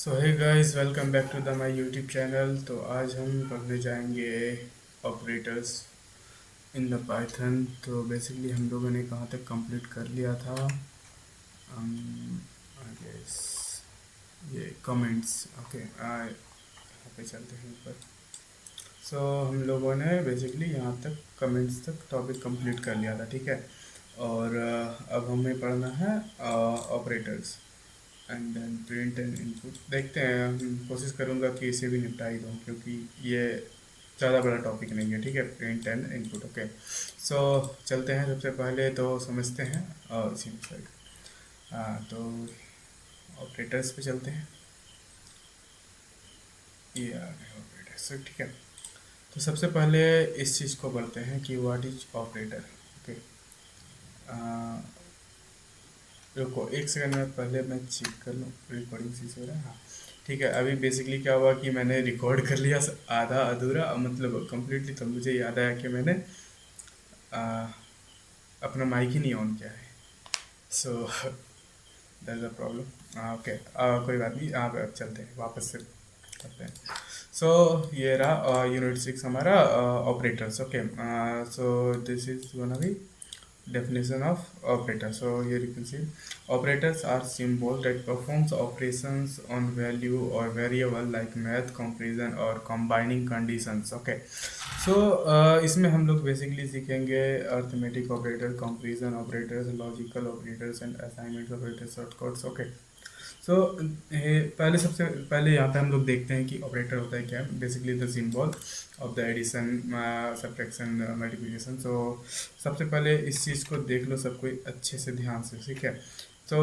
So hey guys, welcome back to the my YouTube channel. तो आज हम पढ़ने जाएंगे ऑपरेटर्स इन द पाइथन। तो बेसिकली हम लोगों ने कहाँ तक कंप्लीट कर लिया था। आई गेस ये कमेंट्स। ओके, यहाँ पे चलते हैं ऊपर। सो हम लोगों ने बेसिकली यहाँ तक कमेंट्स तक टॉपिक कंप्लीट कर लिया था, ठीक है। और अब हमें पढ़ना है operators and then print and input. देखते हैं, कोशिश करूँगा कि इसे भी निपटा ही दूँ क्योंकि ये ज़्यादा बड़ा टॉपिक नहीं है, ठीक है। Print and input, okay. So चलते हैं, सबसे पहले तो समझते हैं और इसी में सॉरी। तो ऑपरेटर्स पे चलते हैं। ये आ गए ऑपरेटर्स, ठीक है। तो सबसे पहले इस चीज़ को पढ़ते हैं कि व्हाट इज ऑपरेटर, ओके। रुको एक सेकंड में, पहले मैं चेक कर लूँ रिकॉर्डिंग सही से हो रहा है। हाँ, ठीक है। अभी बेसिकली क्या हुआ कि मैंने रिकॉर्ड कर लिया आधा अधूरा, मतलब कंप्लीटली। तो मुझे याद आया कि मैंने आ, अपना माइक ही नहीं ऑन किया है। So that's a problem. Okay, कोई बात नहीं। आप अब चलते हैं, वापस से करते हैं। सो ये रहा यूनिट 6 हमारा operators, okay. So this is gonna B definition of operator. So here you can see operators are symbols that performs operations on value or variable like math, comparison or combining conditions, okay. So इसमें हम लोग basically सीखेंगे arithmetic operator, comparison operators, logical operators and assignment operators, shortcuts, okay. So पहले सबसे पहले यहाँ पे हम लोग देखते हैं कि ऑपरेटर होता है क्या। Basically the symbol of the addition, subtraction, multiplication. So सबसे पहले इस चीज़ को देख लो सब कोई अच्छे से ध्यान से, ठीक है। तो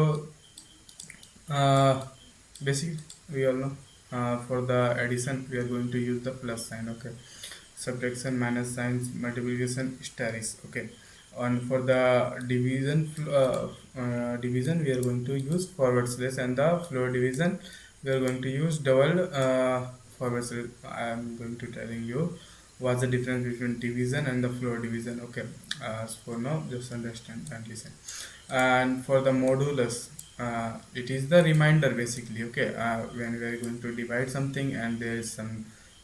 basic we all know, for the addition we are going to use the plus sign, okay. Subtraction minus signs, multiplication asterisk, okay. And for the division, division we are going to use forward slash, and the floor division we are going to use double forward slash. I am going to telling you what's the difference between division and the floor division, okay. So for now just understand and listen. And for the modulus, it is the reminder basically, okay. When we are going to divide something and there is some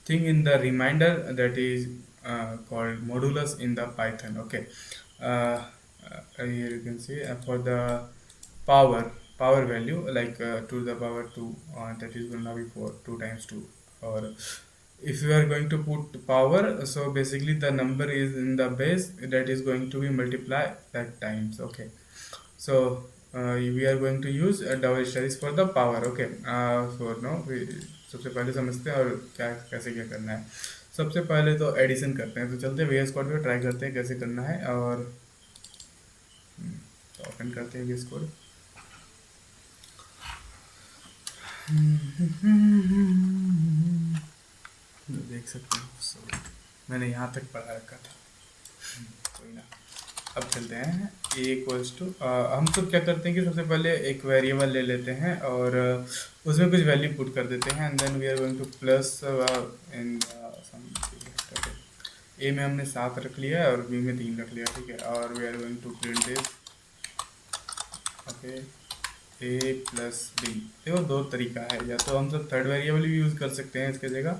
thing in the reminder, that is called modulus in the Python, okay. Here you can see for the power value like to the power 2, that is going to be for 2 times 2. Or if you are going to put power, so basically the number is in the base, that is going to be multiply that times, okay. So we are going to use double studies for the power, okay. So now सबसे पहले समझते हैं और क्या कैसे क्या करना है। सबसे पहले तो एडिशन करते हैं। तो चलते हैं VS कोड पे, ट्राई करते हैं कैसे करना है। और तो ओपन करते हैं VS कोड। देख सकते हैं, so, मैंने यहाँ तक पढ़ा रखा था, कोई ना। अब चलते हैं ए इक्वल्स टू, हम तो क्या करते हैं कि सबसे पहले एक वेरिएबल ले लेते हैं और उसमें कुछ वैल्यू पुट कर देते हैं, and then we are going to plus in A में हमने 7 रख लिया है और बी में 3 रख लिया, ठीक है। और we are going to print this, okay, A plus B. देखो दो तरीका है, या तो हम सब थर्ड वेरिएबल भी यूज़ कर सकते हैं इसकी जगह,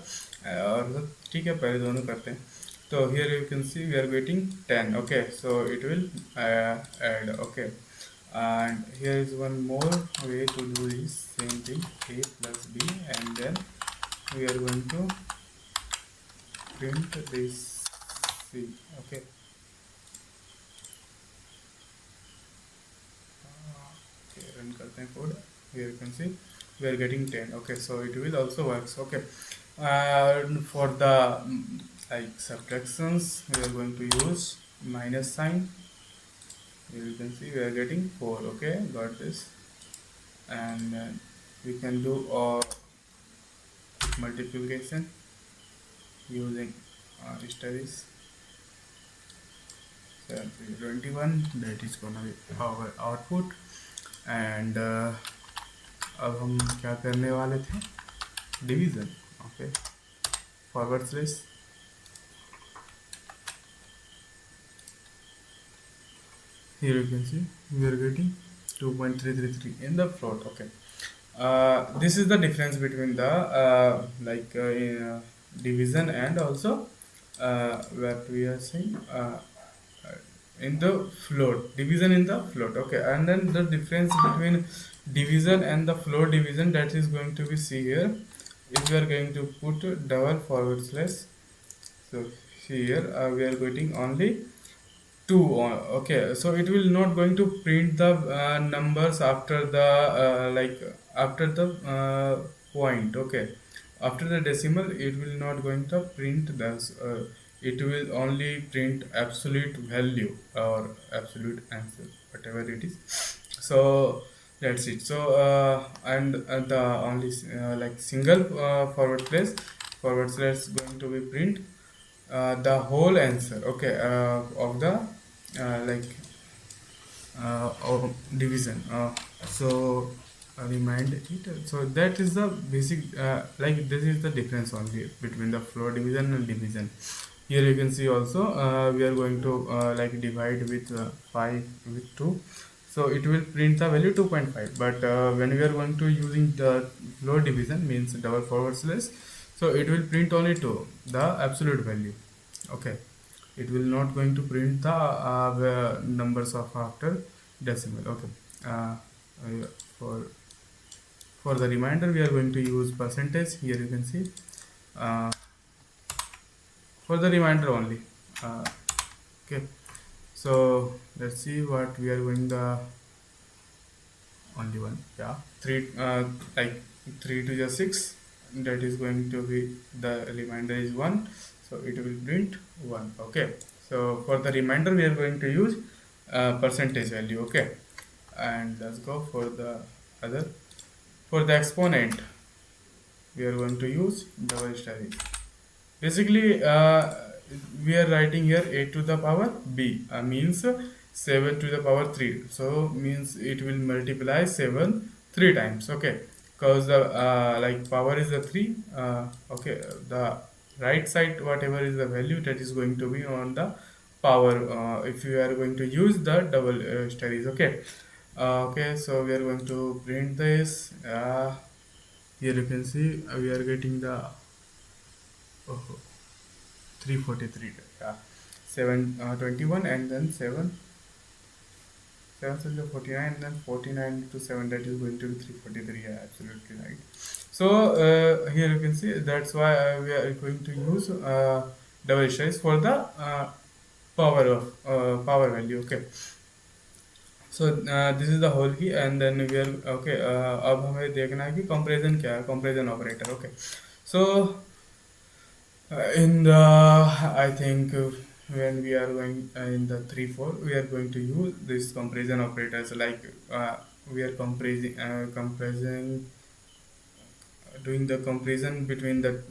और सब ठीक है, पहले दोनों करते हैं। So here you can see we are getting 10, okay. So it will add, okay. And here is one more way to do this same thing, a plus b, and then we are going to print this c, okay. Okay, run करते हैं code. Here you can see we are getting 10, okay. So it will also works, okay. And for the like subtractions, we are going to use minus sign. Here you can see we are getting 4, okay, got this. And we can do multiplication using studies. 21, that is gonna be our output. And अब हम क्या करने वाले थे, division, okay, forward slash. Here you can see we are getting 2.333 in the float, okay. This is the difference between the division and also what we are saying in the float, division in the float. Okay, and then the difference between division and the float division, that is going to be see here. If we are going to put double forward slash, so here we are getting only two okay, so it will not going to print the numbers after the after the point. Okay, after the decimal it will not going to print this, it will only print absolute value or absolute answer, whatever it is. So that's it. So and the only single forward slash going to be print the whole answer, okay, of the like of division. So remind it. So that is the basic. This is the difference only between the floor division and division. Here you can see also we are going to divide with 5 with 2. So it will print the value 2.5. But when we are going to using the floor division, means double forward slash, so it will print only 2, the absolute value. Okay, it will not going to print the numbers of after decimal. Okay, for the remainder we are going to use percentage. Here you can see uh, for the remainder only. Okay, so let's see what we are going the only one. Yeah, 3 like 3 to the 6, that is going to be the remainder is 1, so it will print 1. Okay, so for the remainder we are going to use percentage value. Okay, and let's go for the other. For the exponent we are going to use double star. Basically, we are writing here a to the power b, means 7 to the power 3. So means it will multiply 7 3 times. Okay, because the power is the 3. Okay, the right side whatever is the value, that is going to be on the power. If you are going to use the double series. Okay, okay. So we are going to print this. Here you can see we are getting the. Oh, 343. Yeah, 721 and then 7 7 49 and then 49 to 7, that is going to be 343. Yeah, absolutely right. So here you can see that's why we are going to use double size for the power value. Okay, so this is the whole key, and then we are okay. अब हमें देखना है कि comparison क्या है, comparison operator. Okay, so in the I think when we are going in the 3 4, we are going to use this comparison operators, we are comparing doing the comparison between the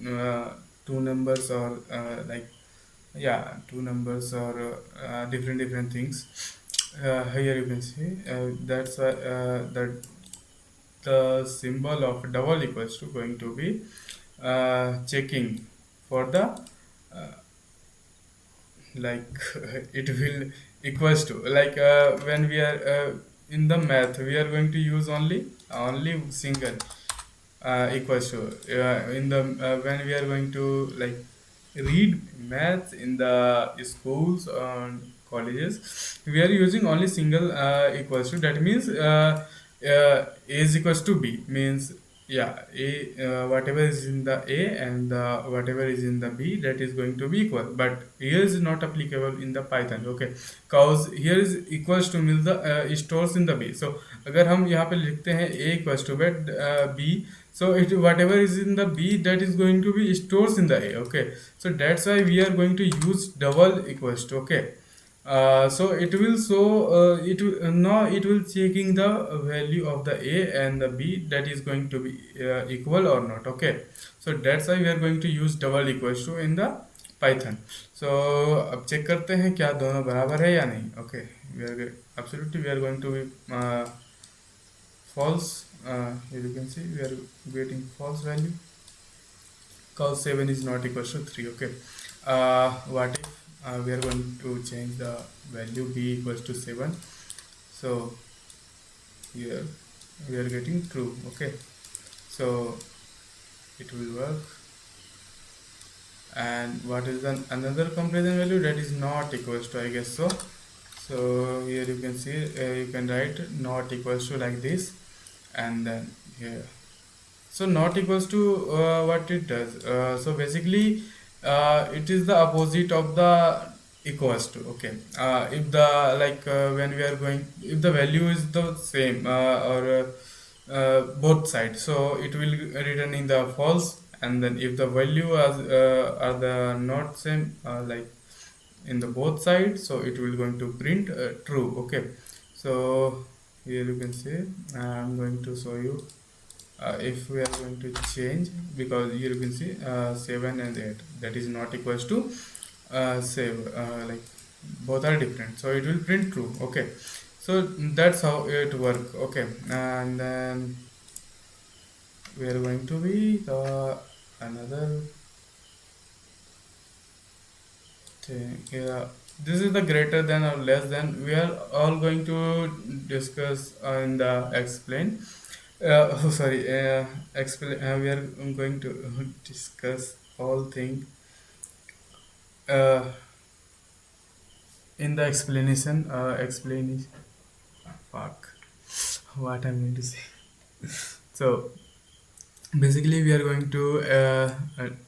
two numbers, or yeah, two numbers, or different things. Here you can see that's why that the symbol of double equals to going to be checking for the uh, like it will equals to when we are in the math we are going to use only single equals to in the when we are going to read maths in the schools and colleges, we are using only single equals to. That means a is equals to b, means yeah, a whatever is in the a and whatever is in the b, that is going to be equal. But here is not applicable in the Python. Okay, cause here is equals to means the stores in the b. So अगर हम यहाँ पे लिखते हैं a equals to b, so it whatever is in the b, that is going to be stores in the a. Okay, so that's why we are going to use double equals to. Okay, so it will now it will checking the value of the a and the b, that is going to be equal or not. Okay, so that's why we are going to use double equals to in the Python. So अब check करते हैं क्या दोनों बराबर है या नहीं. Okay, we are absolutely we are going to be false. Here you can see we are getting false value because 7 is not equal to 3. Okay, what if we are going to change the value b equals to 7. So here we are getting true. Okay, so it will work. And what is another comparison value that is not equals to, I guess so. So here you can see, you can write not equals to like this, and then here. So not equals to, what it does, so basically it is the opposite of the equals to. Okay, if the, like, when we are going, if the value is the same, or both sides, so it will return in the false. And then if the value are the not same, like in the both sides, so it will going to print true. Okay, so here you can see, I'm going to show you, if we are going to change, because here you can see 7 and 8, that is not equals to save, like both are different, so it will print true. Okay, so that's how it work. Okay, and then we are going to be the another thing. Yeah, this is the greater than or less than, we are all going to discuss in the explain. Oh, sorry. Explain. We are going to discuss all thing uh, in the explanation. Explanation. Fuck. What I'm going to say. So basically, we are going to.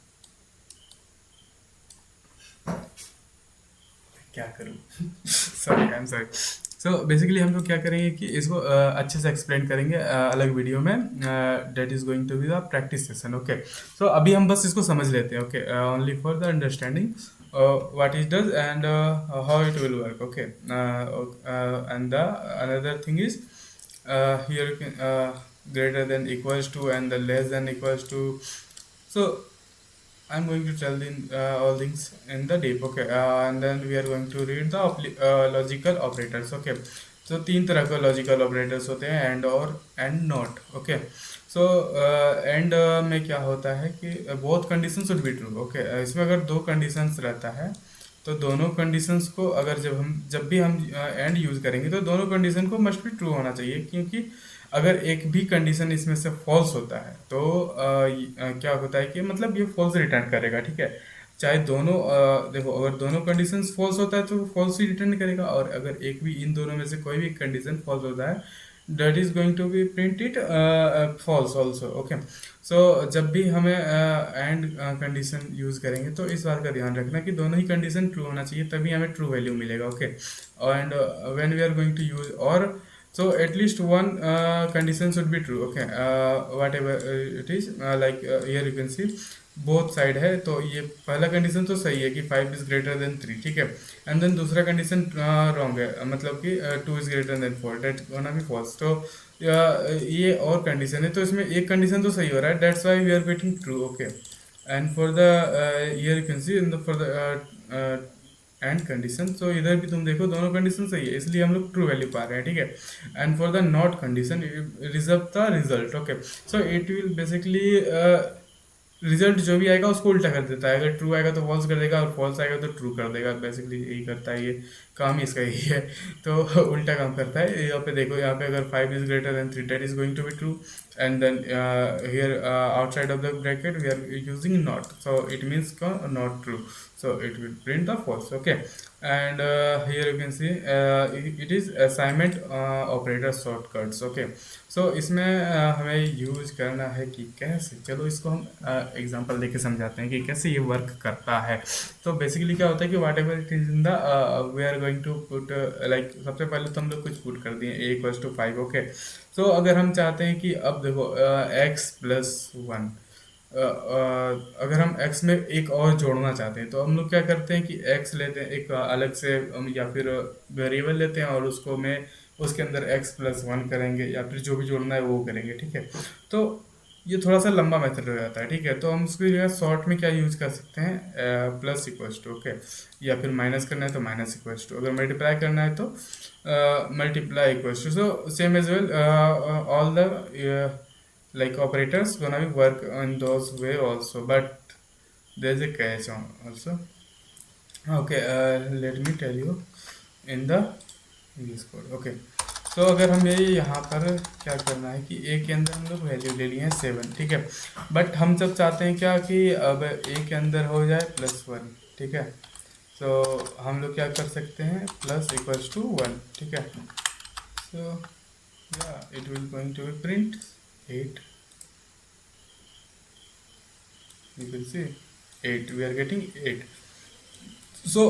क्या करूँ? Sorry, I am sorry. So basically हम लोग क्या करेंगे कि इसको अच्छे से एक्सप्लेन करेंगे अलग वीडियो में. That is going to be the practice session. Okay, so अभी हम बस इसको समझ लेते हैं. Okay, only for the understanding what it does and how it will work. Okay, and the another thing is, here you can, greater than equals to and the less than equals to. So I'm going to tell all things in the deep. Okay, and then we are going to read the logical operators. Okay, so तीन तरह का logical operators होते हैं, and और and not. Okay, so and में क्या होता है कि both condition should be true. Okay, इसमें अगर दो कंडीशंस रहता है, तो दोनों कंडीशंस को अगर जब भी हम एंड यूज करेंगे, तो दोनों कंडीशन को मस्ट बी ट्रू होना चाहिए. क्योंकि अगर एक भी कंडीशन इसमें से फॉल्स होता है, तो क्या होता है कि मतलब ये फॉल्स रिटर्न करेगा. ठीक है, चाहे दोनों, देखो, अगर दोनों कंडीशंस फॉल्स होता है तो फॉल्स ही रिटर्न करेगा, और अगर एक भी इन दोनों में से कोई भी कंडीशन फॉल्स होता है, that is going to be printed false also. Okay, so जब भी हमें एंड कंडीशन यूज करेंगे, तो इस बात का ध्यान रखना कि दोनों ही कंडीशन ट्रू होना चाहिए, तभी हमें ट्रू वैल्यू मिलेगा. Okay, and when we are going to use, और so at least one condition should be true. Okay, whatever it is, like here you can see both side है, तो ये पहला कंडीशन तो सही है कि 5 इज ग्रेटर देन 3. ठीक है, एंड देन दूसरा कंडीशन रॉन्ग है, मतलब कि 2 is greater than 4, that gonna be false. तो ये और कंडीशन है, तो इसमें एक कंडीशन तो सही हो रहा है, that's why we are getting true. Okay, and for the here you can see in the for the and condition, तो इधर भी तुम देखो दोनों कंडीशन सही है, इसलिए हम लोग ट्रू वैल्यू पा रहे हैं. ठीक है, and for the not condition, result the result. Okay, so it will basically result जो भी आएगा उसको उल्टा कर देता है. अगर ट्रू आएगा तो फॉल्स कर देगा, और फॉल्स आएगा तो ट्रू कर देगा. बेसिकली यही करता है, ये काम ही इसका यही है. तो उल्टा काम करता है. यहाँ पे देखो, यहाँ पे अगर 5 is greater than 3, that is going to be true, and then here outside of the bracket we are using not, so it means not true, so it will print the false. Okay, and here you can see it is assignment operator shortcuts. Okay, so इसमें हमें use करना है कि कैसे. चलो इसको हम example देके समझाते हैं कि कैसे ये वर्क करता है. तो बेसिकली क्या होता है कि whatever it is in the, we are going to put, like सबसे पहले तो हम लोग कुछ पुट कर दिए, a इक्वल्स टू 5. ओके, सो अगर हम चाहते हैं कि अब देखो x प्लस 1, अगर हम x में एक और जोड़ना चाहते हैं, तो हम लोग क्या करते हैं कि x लेते हैं एक अलग से, या फिर वेरिएबल लेते हैं, और उसको में उसके अंदर x प्लस 1 करेंगे, या फिर जो भी जोड़ना है वो करेंगे. ठीक है, तो ये थोड़ा सा लंबा मेथड हो जाता है. ठीक है, तो हम उसके लिए शॉर्ट में क्या यूज कर सकते हैं, प्लस इक्वल्स टू. ओके, या फिर माइनस करना है तो माइनस इक्वल्स टू, अगर मल्टीप्लाई करना है तो multiply equals to. So same as well all the like operators gonna be work in those way also, but there's a catch on also. Okay, let me tell you in the VS Code. Okay, सो अगर हम ये यहाँ पर क्या करना है कि ए के अंदर हम लोग वैल्यू ले लिए हैं 7, ठीक है। बट हम जब चाहते हैं क्या कि अब ए के अंदर हो जाए +1, ठीक है। सो हम लोग क्या कर सकते हैं, प्लस इक्वल्स टू 1, ठीक है। So yeah it will going to be print 8, you can see 8, we are getting 8. So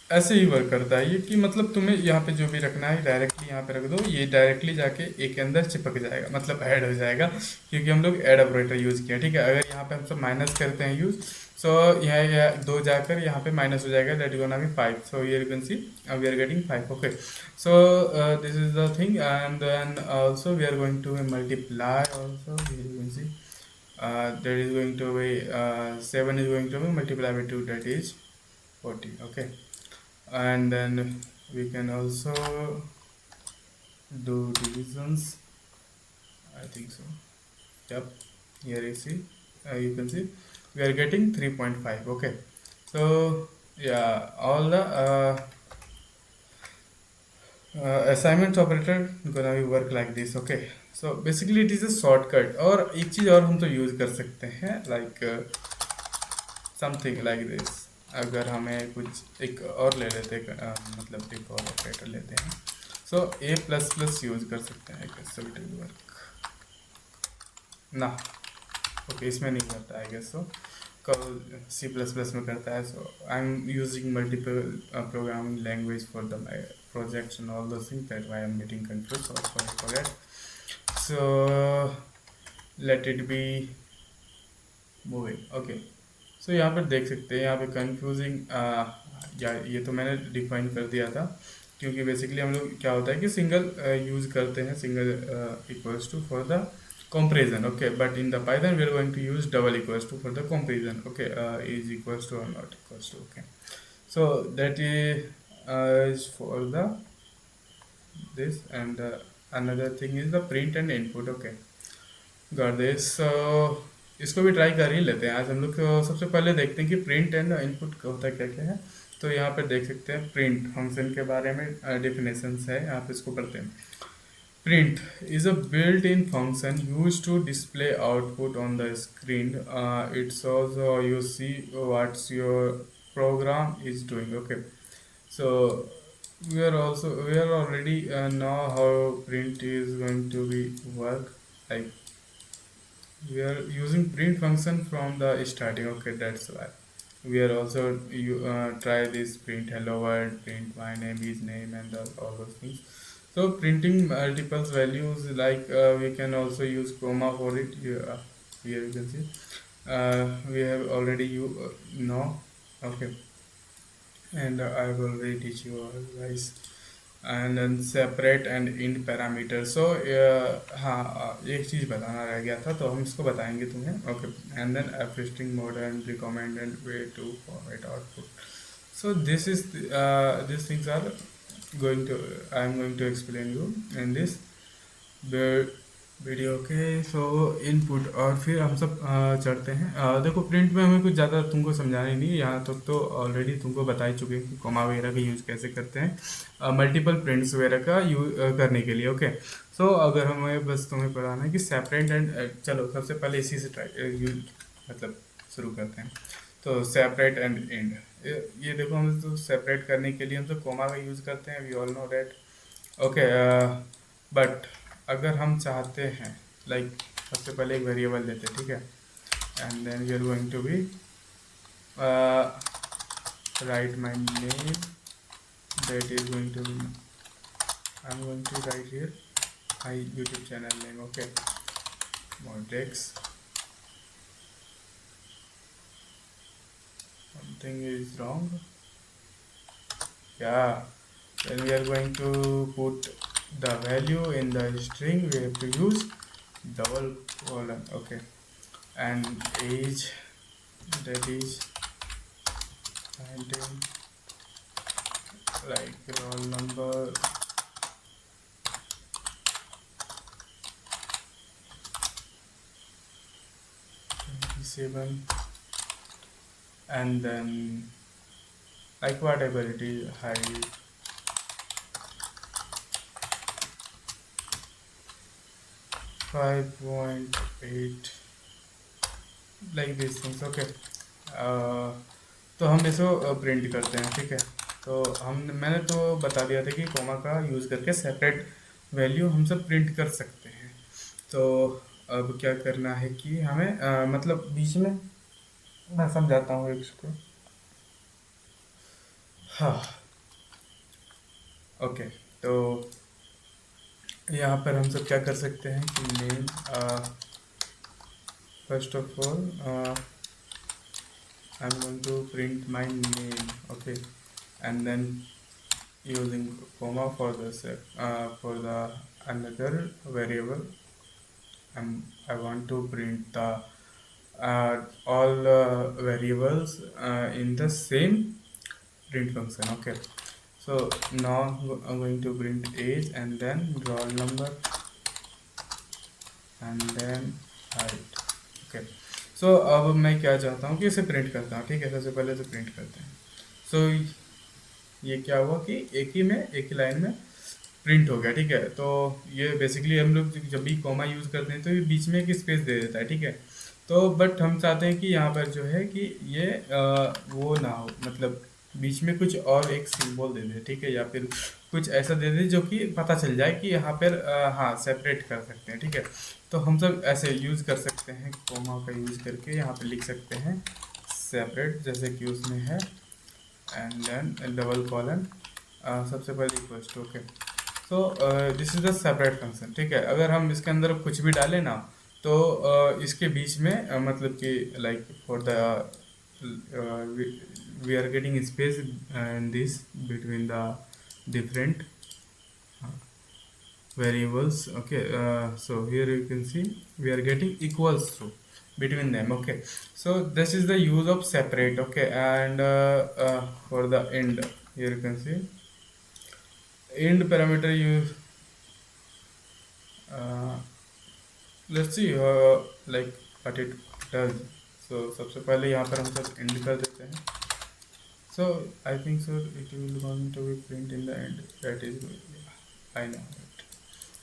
ऐसे ही वर्क करता है ये कि मतलब तुम्हें यहाँ पे जो भी रखना है डायरेक्टली यहाँ पे रख दो, ये डायरेक्टली जाके ए के अंदर चिपक जाएगा, मतलब ऐड हो जाएगा, क्योंकि हम लोग ऐड ऑपरेटर यूज़ किया, ठीक है। अगर यहाँ पे हम सब माइनस करते हैं यूज़, सो यह 2 जाकर यहाँ पे माइनस हो जाएगा, that is gonna be 5. So here you can see we are getting 5, okay. So this is the thing, and then also we are going to multiply also, here you can see that is going to be 7 is going to be multiplied by 2, that is 40, okay. And then we can also do divisions, I think so, yep. Here you see, you can see we are getting 3.5, okay. So yeah, all the assignment operator gonna be work like this, okay. So basically it is a shortcut. और एक चीज़ और हम तो use कर सकते हैं, like something like this. अगर हमें कुछ एक और ले लेते हैं, मतलब एक और ऑपरेटर लेते हैं, so A plus plus use कर सकते हैं, सो इट विल वर्क ना, ओके। इसमें नहीं करता है, guess so C plus plus में करता है। So I am using multiple programming language for the my projects and all those things, that I am getting confuse, so sorry for that. So let it be moving, okay. So यहाँ पर देख सकते हैं, यहाँ पे confusing, या ये तो मैंने डिफाइन कर दिया था, क्योंकि बेसिकली हम लोग क्या होता है कि सिंगल यूज करते हैं, single equals to for the comparison, okay, but in the Python we are going to use double equals to for the comparison, okay. Is equals to or not equals to, okay. So that is for the this, and another thing is the print and input, okay. got this. So इसको भी try कर ही लेते हैं आज हम लोग। सबसे पहले देखते हैं कि प्रिंट एंड इनपुट का होता क्या क्या है। तो यहाँ पर देख सकते हैं प्रिंट फंक्शन के बारे में डेफिनेशंस है, यहाँ पे इसको पढ़ते हैं। Print is a built-in function used to display output on the screen. It shows you see what your program is doing. Okay, so we are already know how print is going to be work. Like we are using print function from the starting. Okay, that's why we are also you try this print hello world, print my name is name, and all those things. So printing multiple values, like we can also use comma for it. Here you can see we have already you know, okay. And I will already teach you all guys. And then separate and int parameter. So हाँ, एक चीज़ बताना रह गया था, तो हम इसको बताएंगे तुम्हें, okay. And then string mode and recommended way to format output. So this is these things are going to I am going to explain you in this video के। सो इनपुट, और फिर हम सब चढ़ते हैं। देखो प्रिंट में हमें कुछ ज़्यादा तुमको समझाना ही नहीं, यहाँ तक तो ऑलरेडी तुमको बता ही चुके हैं कि कॉमा वगैरह का यूज़ कैसे करते हैं मल्टीपल प्रिंट्स वगैरह का यूज करने के लिए, ओके। सो अगर हमें बस तुम्हें पढ़ाना है कि सेपरेट एंड, चलो सबसे पहले इसी से ट्राई यूज मतलब शुरू करते हैं। तो सेपरेट एंड एंड, ये देखो हम तो सेपरेट करने के लिए हम तो कोमा का यूज़ करते हैं, we all know that, okay. But अगर हम चाहते हैं, लाइक सबसे पहले एक वेरिएबल लेते हैं, ठीक है। And then we are going to be write my name, that is going to be, I am going to write here my YouTube channel name, okay, Modex. Something is wrong, yeah. Then we are going to put the value in the string, we have to use double colon, okay. And age, that is 19, like roll number 27, and then like whatever it is, height, 5.8 like this things okay. तो हम इसको print करते हैं, ठीक है। तो मैंने तो बता दिया था कि कोमा का यूज़ करके सेपरेट वैल्यू हम सब प्रिंट कर सकते हैं। तो अब क्या करना है कि हमें मतलब बीच में मैं समझाता हूँ इसको। हाँ, ओके। तो यहाँ पर हम सब क्या कर सकते हैं कि name, first of all I'm going to print my name, okay, and then using comma for the for the another variable. I want to print the all variables in the same print function, okay. So now I'm going to print age and then roll number and then height, okay. सो अब मैं क्या चाहता हूँ कि इसे print करता हूँ, ठीक है। सबसे पहले तो प्रिंट करते हैं। सो ये क्या हुआ कि एक ही लाइन में प्रिंट हो गया, ठीक है। तो ये बेसिकली हम लोग जब भी कॉमा यूज़ करते हैं तो ये बीच में एक स्पेस दे देता है, ठीक है। तो बट हम चाहते हैं कि यहाँ पर जो है कि ये वो ना हो, मतलब बीच में कुछ और एक सिंबल दे दे, ठीक है, या फिर कुछ ऐसा दे दे जो कि पता चल जाए कि यहाँ पर हाँ सेपरेट कर सकते हैं, ठीक है। तो हम सब ऐसे यूज़ कर सकते हैं, कॉमा का यूज़ करके यहाँ पे लिख सकते हैं सेपरेट, जैसे कि उसमें है, एंड देन डबल कॉलन, सबसे पहले equal to, okay. So this is the separate function, ठीक है। अगर हम इसके अंदर कुछ भी डालें ना तो इसके बीच में मतलब कि like for the we are getting space in this between the different variables, okay. So here you can see we are getting equals to between them, okay. So this is the use of separate, okay. And for the end, here you can see end parameter use, let's see like what it does. So सबसे पहले यहाँ पर हम सब end कर देते हैं। So I think so it will going to be print in the end, that is I know it.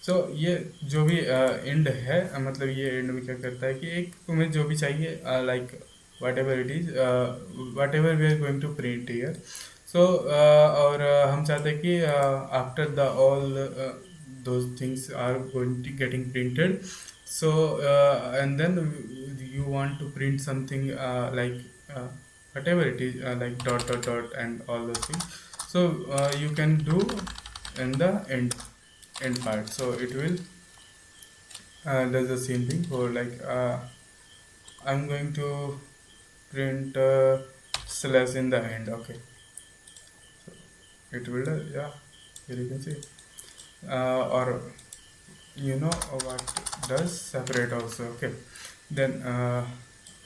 सो ये जो भी एंड है, मतलब ये एंड में क्या करता है कि एक तुम्हें जो भी चाहिए like whatever it is, whatever we are going to print here. So और हम चाहते हैं कि after the all those things are going to getting printed, so and then you want to print something like whatever it is, like dot dot dot and all those things. So you can do in the end part. So it will does the same thing for like I'm going to print slash in the end, okay. So it will yeah, here you can see or you know what does separate also, okay. Then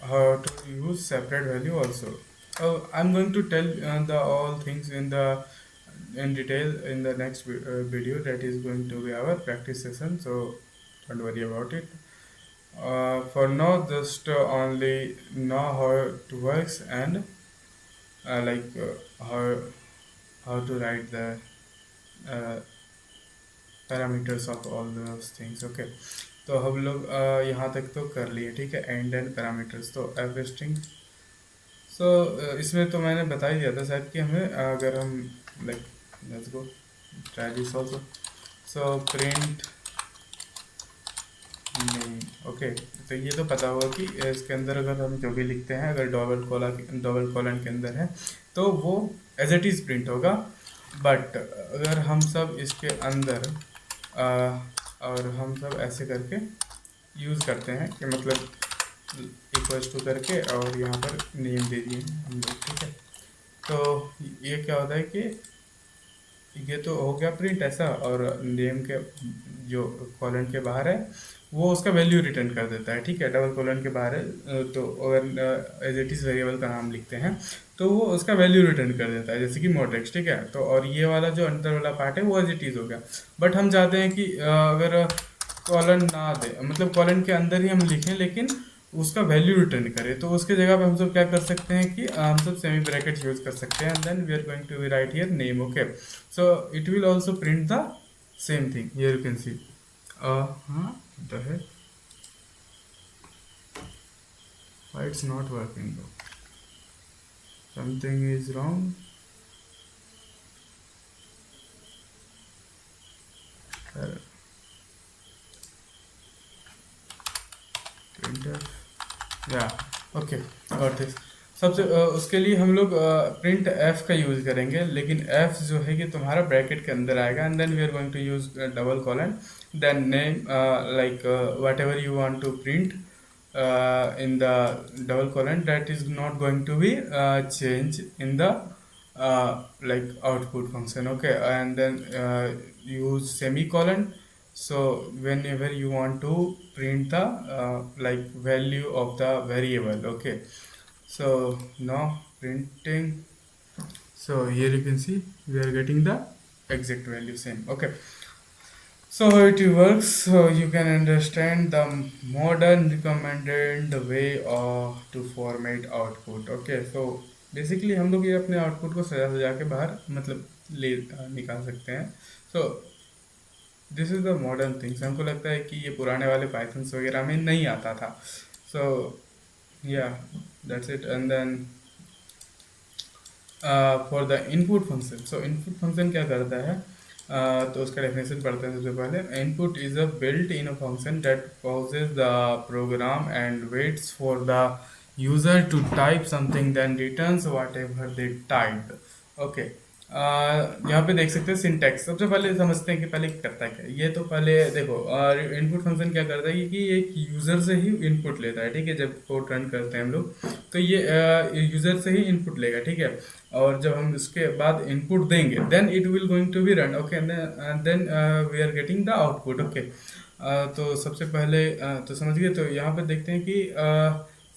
how to use separate value also. I'm going to tell the all things in detail in the next video, that is going to be our practice session, so don't worry about it. For now just only know how it works and like how to write the uh, parameters of all those things, okay. तो हम लोग यहाँ तक तो कर लिए, ठीक है, एंड पैरामीटर्स। तो एवरेस्टिंग, सो इसमें तो मैंने बता ही दिया था शायद कि हमें अगर हम like let's go try this also. So print name, okay. तो ये तो पता होगा कि इसके अंदर अगर हम जो भी लिखते हैं, अगर डबल कॉलन के अंदर है तो वो एज इट इज़ प्रिंट होगा। बट अगर हम सब इसके अंदर और हम सब ऐसे करके यूज़ करते हैं कि मतलब इक्वल्स टू करके और यहाँ पर नेम दे दिए हम लोग, ठीक है। तो ये क्या होता है कि ये तो हो गया प्रिंट ऐसा, और नेम के जो कॉलन के बाहर है वो उसका वैल्यू रिटर्न कर देता है, ठीक है। डबल कॉलन के बाहर है तो अगर एज इट इज़ वेरिएबल का नाम लिखते हैं तो वो उसका वैल्यू रिटर्न कर देता है, जैसे कि मोटेक्स, ठीक है। तो और ये वाला जो अंदर वाला पार्ट है वो एज इट इज़ हो गया। बट हम चाहते हैं कि अगर कॉलन ना दे, मतलब कॉलन के अंदर ही हम लिखें लेकिन उसका वैल्यू रिटर्न करे, तो उसके जगह पे हम सब क्या कर सकते हैं कि हम सब सेमी ब्रैकेट यूज कर सकते हैं, and then we are going to write here name, okay. So it will also print the same thing, here you can see हाँ द है it's not working though. Something is wrong. Uh, printf, या okay, got this. सबसे उसके लिए हम लोग print F का use करेंगे, लेकिन एफ जो है कि तुम्हारा ब्रैकेट के अंदर आएगा, and then we are going to use double colon, then name, like whatever you want to print in the double colon, that is not going to be change in the like output function, okay, and then use semicolon. So whenever you want to print the like value of the variable, okay. So now printing, so here you can see we are getting the exact value same, okay. So how it works, so you can understand the modern recommended way to format output, okay. So basically हम लोग ये अपने output को सजा सजा के बाहर मतलब ले निकाल सकते हैं। so this is the modern things. हमको लगता है कि ये पुराने वाले पाइथन्स वगैरह में नहीं आता था। So yeah that's it. And then for the input function, so input function क्या करता है, तो उसका डेफिनेशन पढ़ते हैं सबसे पहले। Input is a built in a function that pauses the program and waits for the user to type something then returns whatever they type, okay. यहाँ पे देख सकते हैं सिंटैक्स। सबसे पहले समझते हैं कि पहले करता है क्या ये। तो पहले देखो इनपुट फंक्शन क्या करता है कि एक यूज़र से ही इनपुट लेता है, ठीक है। जब कोड रन करते हैं हम लोग तो ये यूज़र से ही इनपुट लेगा, ठीक है। और जब हम उसके बाद इनपुट देंगे then it will going to be run, okay, then we are getting the output, okay. तो सबसे पहले तो समझ गए। तो यहाँ पे देखते हैं कि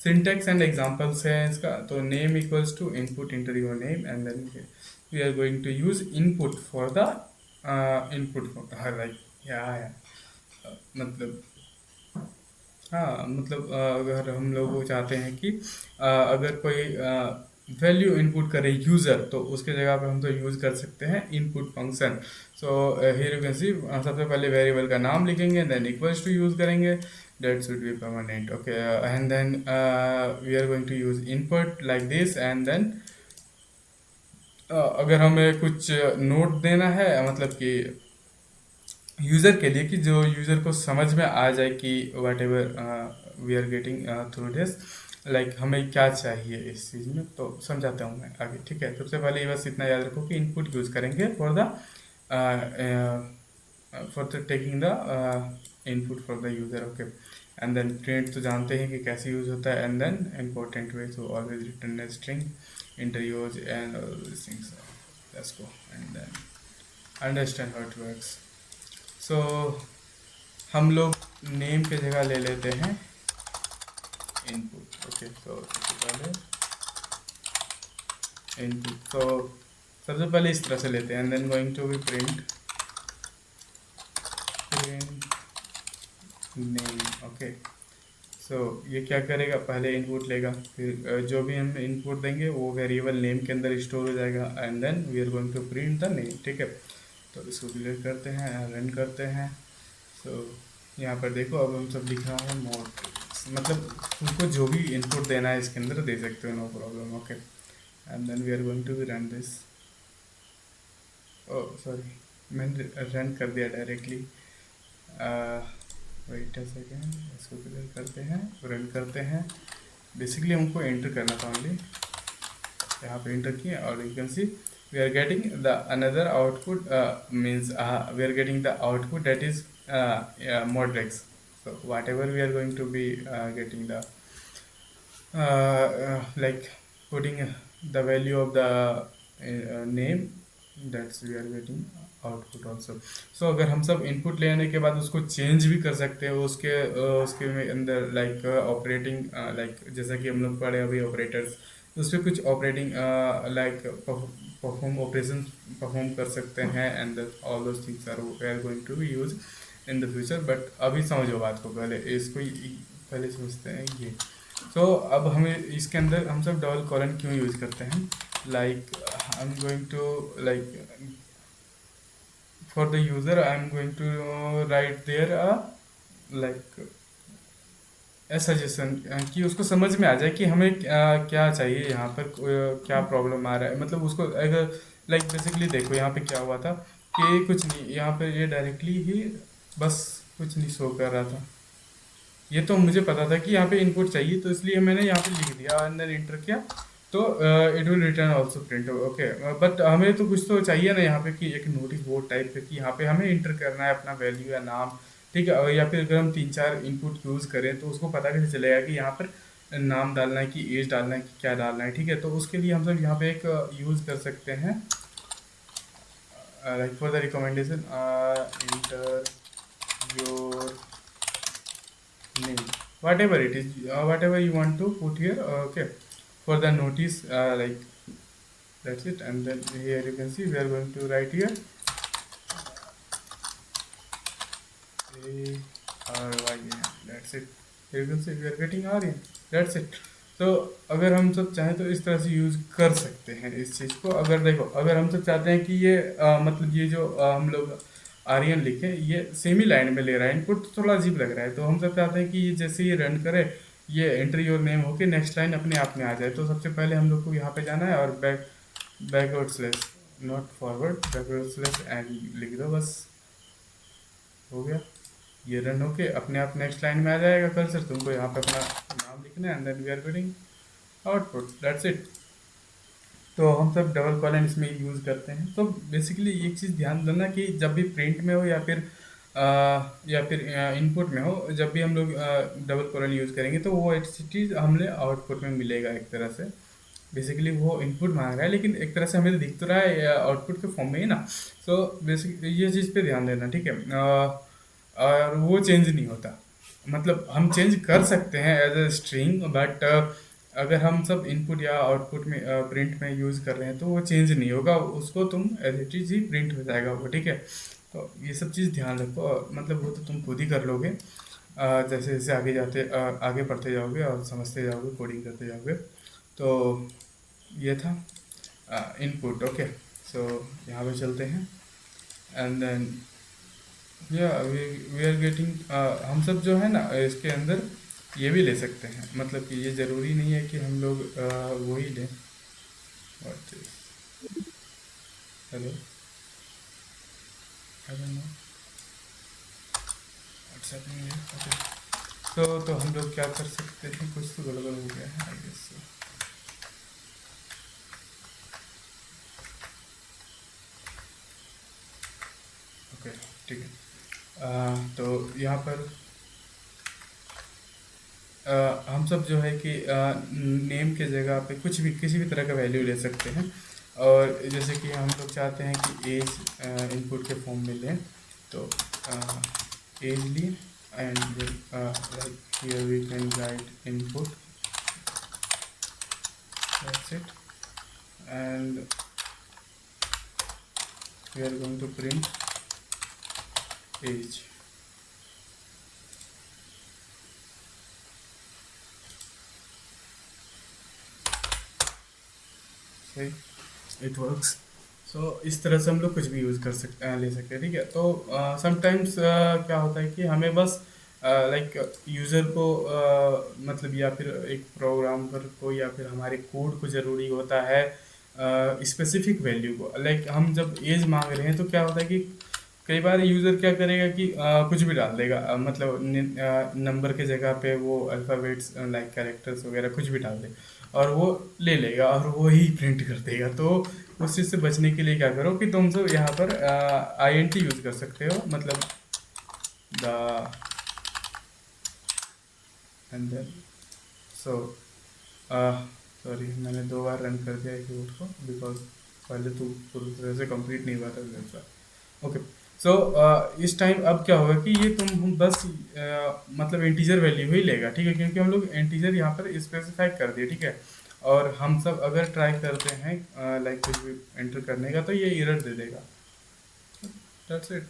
सिंटैक्स एंड एग्जांपल्स है इसका। तो name equals to input enter your name and then we are going to use input for the input like मतलब हाँ मतलब अगर हम लोग चाहते हैं कि अगर कोई वैल्यू इनपुट करे यूज़र, तो उसके जगह पे हम तो यूज़ कर सकते हैं input function. So here you can see सबसे पहले वेरिएबल का नाम लिखेंगे, देन इक्वल्स टू यूज़ करेंगे, that should be permanent, okay. And then we are going to use input like this. And then अगर हमें कुछ नोट देना है मतलब कि यूज़र के लिए, कि जो यूज़र को समझ में आ जाए कि whatever we are getting through this, like हमें क्या चाहिए इस चीज़ में, तो समझाता हूँ मैं आगे, ठीक है। सबसे पहले ये बस इतना याद रखो कि इनपुट यूज़ करेंगे for the taking the input for the user, okay. And then print तो जानते हैं कि कैसे यूज़ होता है। And then important way to always return a string interviews and all these things. Let's go and then understand how it works. So हम लोग name के जगह ले लेते हैं इनपुट, ओके। तो सबसे पहले इनपुट, तो सबसे पहले इस तरह से लेते हैं, and then going to be print name, okay. So ये क्या करेगा, पहले इनपुट लेगा, फिर जो भी हम इनपुट देंगे वो वेरिएबल नेम के अंदर स्टोर हो जाएगा, and then we are going to print the name, ठीक है। तो इसको डिलीट करते हैं, रन करते हैं। सो यहाँ पर देखो अब हम सब लिख रहा है मोड, मतलब तुमको जो भी इनपुट देना है इसके अंदर दे सकते हो, no problem, okay. And then we are going to be run this. Oh sorry, मैंने रन कर दिया डायरेक्टली। वेट अ सेकेंड, इसको क्लियर करते हैं, रन करते हैं। बेसिकली हमको एंटर करना था ओनली, यहाँ पे एंटर किए और you can see we are getting the another output, means we are getting the output that is modrex. So whatever we are going to be getting the like putting the value of the name, that's we are getting output also. So अगर हम सब input लेने के बाद उसको change भी कर सकते हैं उसके में अंदर, लाइक ऑपरेटिंग, लाइक जैसा कि हम लोग पढ़े अभी ऑपरेटर्स, उस पर कुछ operating like perform operation perform कर सकते हैं, and all those things are we are going to be use in the future. But अभी समझो बात को, पहले इसको पहले समझते हैं ये। सो अब हमें इसके अंदर हम सब डबल कॉलन क्यों यूज करते हैं, like I am going to like for the user I am going to write there like suggestion कि उसको समझ में आ जाए कि हमें क्या चाहिए यहाँ पर, क्या प्रॉब्लम आ रहा है, मतलब उसको अगर लाइक बेसिकली देखो यहाँ पे क्या हुआ था कि कुछ नहीं, यहाँ पे ये डायरेक्टली ही बस कुछ नहीं शो कर रहा था। ये तो मुझे पता था कि यहाँ पे इनपुट चाहिए, तो इसलिए मैंने यहाँ पे लिख दिया अंदर इंटर किया, तो it will return also print, okay. But हमें तो कुछ तो चाहिए ना यहाँ पे कि एक नोटिस बोर्ड टाइप का कि यहाँ पे हमें इंटर करना है अपना वैल्यू या नाम, ठीक है। और या फिर अगर हम 3-4 इनपुट यूज़ करें तो उसको पता कैसे चलेगा कि यहाँ पर नाम डालना है कि एज डालना है कि क्या डालना है, ठीक है। तो उसके लिए हम सब यहाँ पे एक यूज़ कर सकते हैं, like for the recommendation inter your name, whatever it is, whatever you want to put here, okay, for the notice, like that's it. And then here you can see we are going to write here ARYN, that's it. Here you can see we are getting RN, that's it. तो अगर हम सब चाहें तो इस तरह से use कर सकते हैं इस चीज़ को। अगर देखो, अगर हम सब चाहते हैं कि ये मतलब ये जो हम लोग आर्यन लिखे ये सेमी लाइन में ले रहा है इनपुट, तो थोड़ा अजीब लग रहा है। तो हम सब चाहते हैं कि ये जैसे ये रन करे, ये एंटर योर नेम होके नेक्स्ट लाइन अपने आप में आ जाए। तो सबसे पहले हम लोग को यहाँ पे जाना है और backward slash, not forward, backward slash and लिख दो, बस हो गया। ये रन होके अपने आप नेक्स्ट लाइन में आ जाएगा कर्सर। तुमको यहाँ पे अपना नाम लिखना है and then we are getting output, that's it. तो हम सब डबल कॉलन इसमें यूज़ करते हैं। तो बेसिकली एक चीज़ ध्यान देना कि जब भी प्रिंट में हो या फिर इनपुट में हो, जब भी हम लोग डबल कॉलन यूज़ करेंगे तो वो एक चीज़ हमें आउटपुट में मिलेगा एक तरह से। बेसिकली वो इनपुट मांग रहा है लेकिन एक तरह से हमें दिख तो रहा है आउटपुट के फॉर्म में ही ना। सो बेसिक ये चीज़ पे ध्यान देना, ठीक है। और वो चेंज नहीं होता, मतलब हम चेंज कर सकते हैं एज ए स्ट्रिंग, बट अगर हम सब इनपुट या आउटपुट में प्रिंट में यूज़ कर रहे हैं तो वो चेंज नहीं होगा, उसको तुम एज इट इज ही प्रिंट हो जाएगा वो, ठीक है। तो ये सब चीज़ ध्यान रखो, मतलब वो तो तुम खुद ही कर लोगे जैसे जैसे आगे बढ़ते जाओगे और समझते जाओगे, कोडिंग करते जाओगे। तो ये था इनपुट, ओके। सो यहाँ पे चलते हैं एंड देन या वी आर गेटिंग, हम सब जो है ना इसके अंदर ये भी ले सकते हैं, मतलब कि ये ज़रूरी नहीं है कि हम लोग वो ही लें। What is, hello, I don't know what's happening here, okay. तो हम लोग क्या कर सकते हैं, कुछ तो गड़बड़ हो गया है आई गेस। ओके, ठीक है। तो यहाँ पर हम सब जो है कि नेम के जगह पे कुछ भी किसी भी तरह का वैल्यू ले सकते हैं। और जैसे कि हम लोग चाहते हैं कि एज इनपुट के फॉर्म में लें, तो एज ली and like here we can write input, that's it. And we are going to print age, it works. So इस तरह से हम लोग कुछ भी यूज़ कर सकते हैं, ले सकते हैं, ठीक है। तो समटाइम्स क्या होता है कि हमें बस लाइक यूज़र को मतलब या फिर एक प्रोग्रामर को या फिर हमारे कोड को ज़रूरी होता है स्पेसिफिक वैल्यू को। लाइक हम जब एज मांग रहे हैं तो क्या होता है कि कई बार यूज़र क्या करेगा कि कुछ भी डाल देगा, मतलब नंबर के जगह पे वो अल्फ़ाबेट्स लाइक कैरेक्टर्स वगैरह कुछ भी डाल दे और वो ले लेगा और वो ही प्रिंट कर देगा। तो उस चीज़ से बचने के लिए क्या करो कि तुम सब यहाँ पर INT यूज़ कर सकते हो, मतलब the and then so sorry मैंने 2 बार रन कर दिया एक कोड को बिकॉज पहले तो पूरी तरह से कंप्लीट नहीं हुआ था वैसा, ओके। सो इस टाइम अब क्या होगा कि ये तुम बस मतलब इंटीजर वैल्यू ही लेगा, ठीक है, क्योंकि हम लोग इंटीजर यहाँ पर स्पेसिफाई कर दिए, ठीक है। और हम सब अगर ट्राई करते हैं लाइक कुछ भी एंटर करने का तो ये एरर दे देगा, दैट्स इट।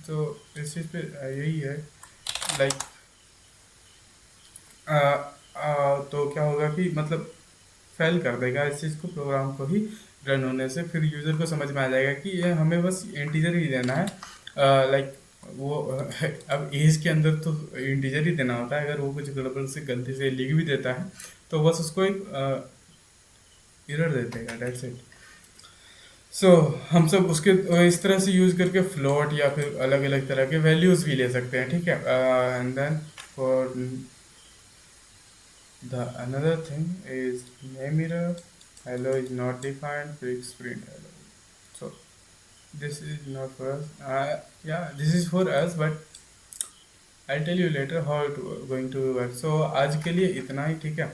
तो इस चीज़ पे यही है लाइक तो क्या होगा कि मतलब फेल कर देगा इस चीज़ को, प्रोग्राम को ही रन होने से। फिर यूज़र को समझ में आ जाएगा कि ये हमें बस इंटीजर ही देना है, लाइक वो अब एज के अंदर तो इंटीजर ही देना होता है, अगर वो कुछ गड़बड़ से गलती से लिख भी देता है तो बस उसको एक एरर दे देगा, डेट्स इट। सो हम सब उसके इस तरह से यूज करके फ्लोट या फिर अलग अलग तरह के वैल्यूज भी ले सकते हैं, ठीक है। And then for the another thing is name error, hello is not defined, fix print hello. So this is not for us. Yeah, this is for us, but I'll tell you later how it going to work. So आज के लिए इतना ही, ठीक है।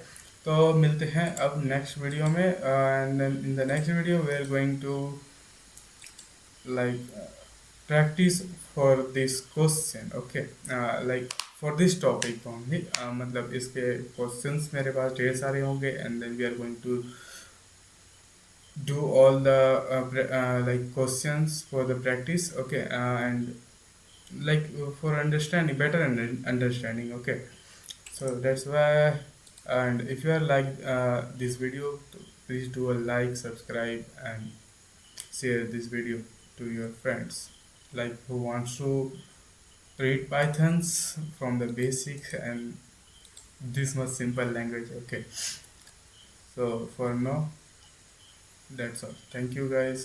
तो मिलते हैं अब नेक्स्ट वीडियो में, and in the next video we are going to like practice for this question, okay, like for this topic only, मतलब इसके क्वेश्चंस मेरे पास ढेर सारे होंगे, and then we are going to do all the like questions for the practice, okay, and like for understanding better understanding, okay. So that's why, and if you are like this video, please do a like, subscribe, and share this video to your friends, like who wants to read pythons from the basics and this much simple language, okay. So for now, that's all. Thank you guys.